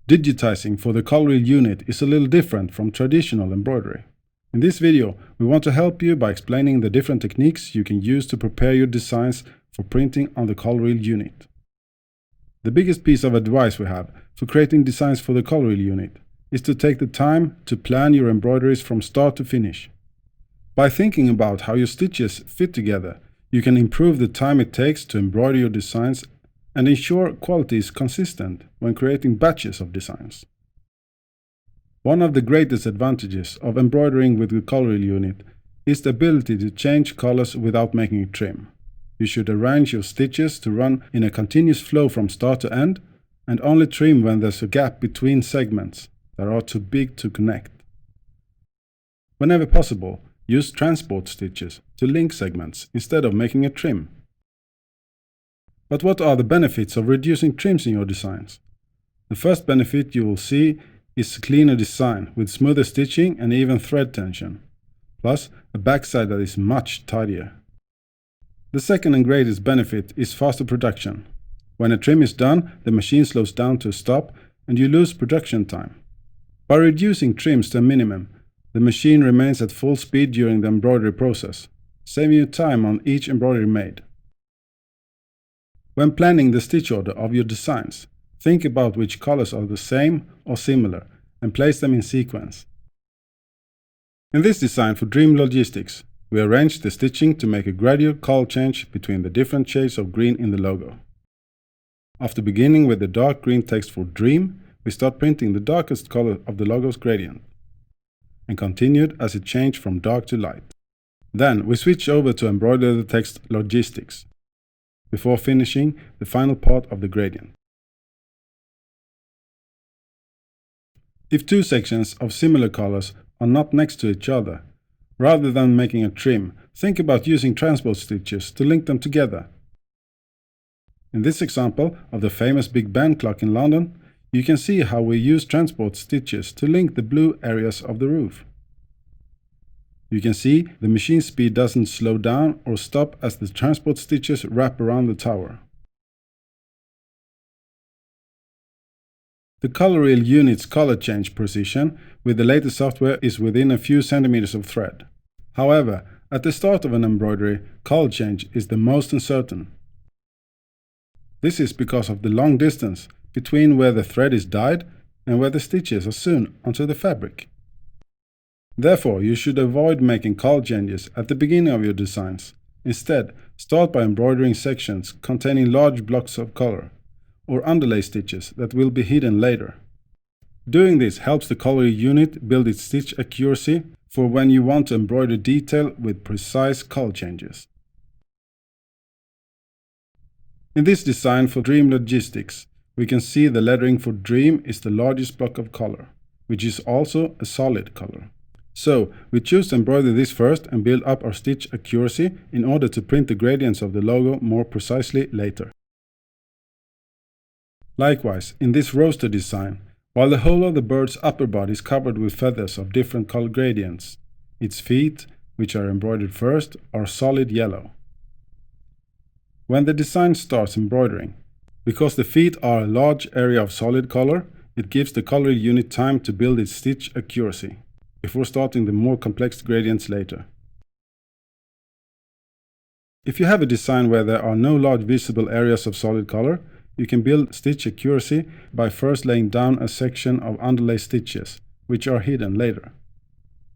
Digitizing for the Coloreel unit is a little different from traditional embroidery. In this video, we want to help you by explaining the different techniques you can use to prepare your designs for printing on the Coloreel unit. The biggest piece of advice we have for creating designs for the Coloreel unit is to take the time to plan your embroideries from start to finish. By thinking about how your stitches fit together, you can improve the time it takes to embroider your designs and ensure quality is consistent when creating batches of designs. One of the greatest advantages of embroidering with the Coloreel unit is the ability to change colors without making a trim. You should arrange your stitches to run in a continuous flow from start to end, and only trim when there's a gap between segments that are too big to connect. Whenever possible, use transport stitches to link segments instead of making a trim. But what are the benefits of reducing trims in your designs? The first benefit you will see is a cleaner design with smoother stitching and even thread tension, plus a backside that is much tidier. The second and greatest benefit is faster production. When a trim is done, the machine slows down to a stop and you lose production time. By reducing trims to a minimum, the machine remains at full speed during the embroidery process, saving you time on each embroidery made. When planning the stitch order of your designs, think about which colors are the same or similar and place them in sequence. In this design for Dream Logistics, we arranged the stitching to make a gradual color change between the different shades of green in the logo. After beginning with the dark green text for Dream, we start printing the darkest color of the logo's gradient, and continued as it changed from dark to light. Then we switch over to embroider the text Logistics, before finishing the final part of the gradient. If two sections of similar colors are not next to each other, rather than making a trim, think about using transport stitches to link them together. In this example of the famous Big Ben clock in London, you can see how we use transport stitches to link the blue areas of the roof. You can see the machine speed doesn't slow down or stop as the transport stitches wrap around the tower. The Coloreel unit's color change precision with the latest software is within a few centimeters of thread. However, at the start of an embroidery, color change is the most uncertain. This is because of the long distance between where the thread is dyed and where the stitches are sewn onto the fabric. Therefore, you should avoid making color changes at the beginning of your designs. Instead, start by embroidering sections containing large blocks of color, or underlay stitches that will be hidden later. Doing this helps the Coloreel unit build its stitch accuracy for when you want to embroider detail with precise color changes. In this design for Dream Logistics, we can see the lettering for Dream is the largest block of color, which is also a solid color. So, we choose to embroider this first and build up our stitch accuracy in order to print the gradients of the logo more precisely later. Likewise, in this roaster design, while the whole of the bird's upper body is covered with feathers of different color gradients, its feet, which are embroidered first, are solid yellow. When the design starts embroidering, because the feet are a large area of solid color, it gives the Coloreel unit time to build its stitch accuracy before starting the more complex gradients later. If you have a design where there are no large visible areas of solid color, you can build stitch accuracy by first laying down a section of underlay stitches, which are hidden later.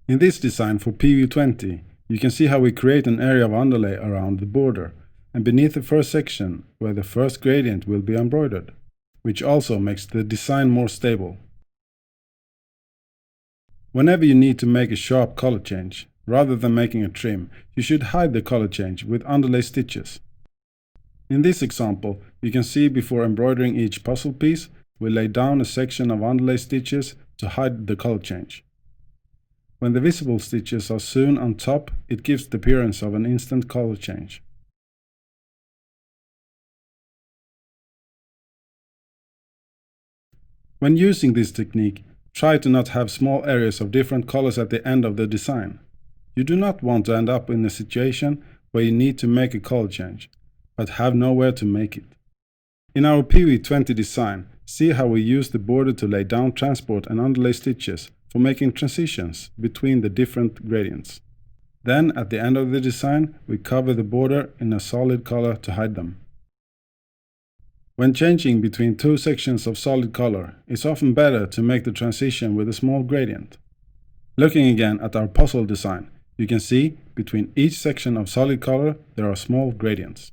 In this design for PV20, you can see how we create an area of underlay around the border and beneath the first section where the first gradient will be embroidered, which also makes the design more stable. Whenever you need to make a sharp color change, rather than making a trim, you should hide the color change with underlay stitches. In this example, you can see before embroidering each puzzle piece, we lay down a section of underlay stitches to hide the color change. When the visible stitches are sewn on top, it gives the appearance of an instant color change. When using this technique, try to not have small areas of different colors at the end of the design. You do not want to end up in a situation where you need to make a color change, but have nowhere to make it. In our PV20 design, See how we use the border to lay down transport and underlay stitches for making transitions between the different gradients. Then, at the end of the design, we cover the border in a solid color to hide them. When changing between two sections of solid color, it's often better to make the transition with a small gradient. Looking again at our puzzle design, you can see between each section of solid color there are small gradients.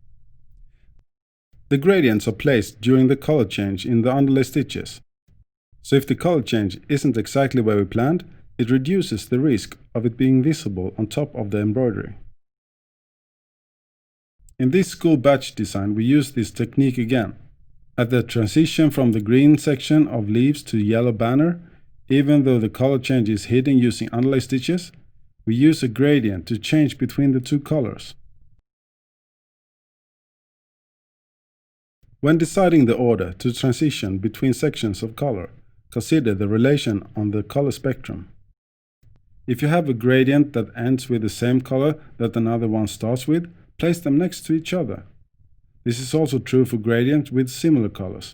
The gradients are placed during the color change in the underlay stitches. So if the color change isn't exactly where we planned, it reduces the risk of it being visible on top of the embroidery. In this school badge design we use this technique again. At the transition from the green section of leaves to yellow banner, even though the color change is hidden using underlay stitches, we use a gradient to change between the two colors. When deciding the order to transition between sections of color, consider the relation on the color spectrum. If you have a gradient that ends with the same color that another one starts with, place them next to each other. This is also true for gradients with similar colors.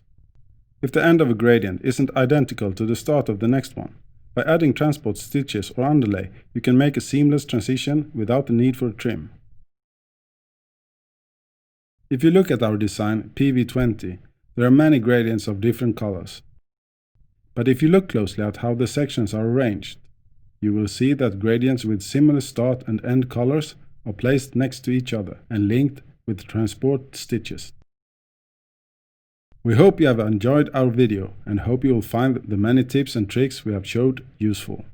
If the end of a gradient isn't identical to the start of the next one, by adding transport stitches or underlay, you can make a seamless transition without the need for a trim. If you look at our design PV20, there are many gradients of different colors. But if you look closely at how the sections are arranged, you will see that gradients with similar start and end colors are placed next to each other and linked with transport stitches. We hope you have enjoyed our video and hope you will find the many tips and tricks we have showed useful.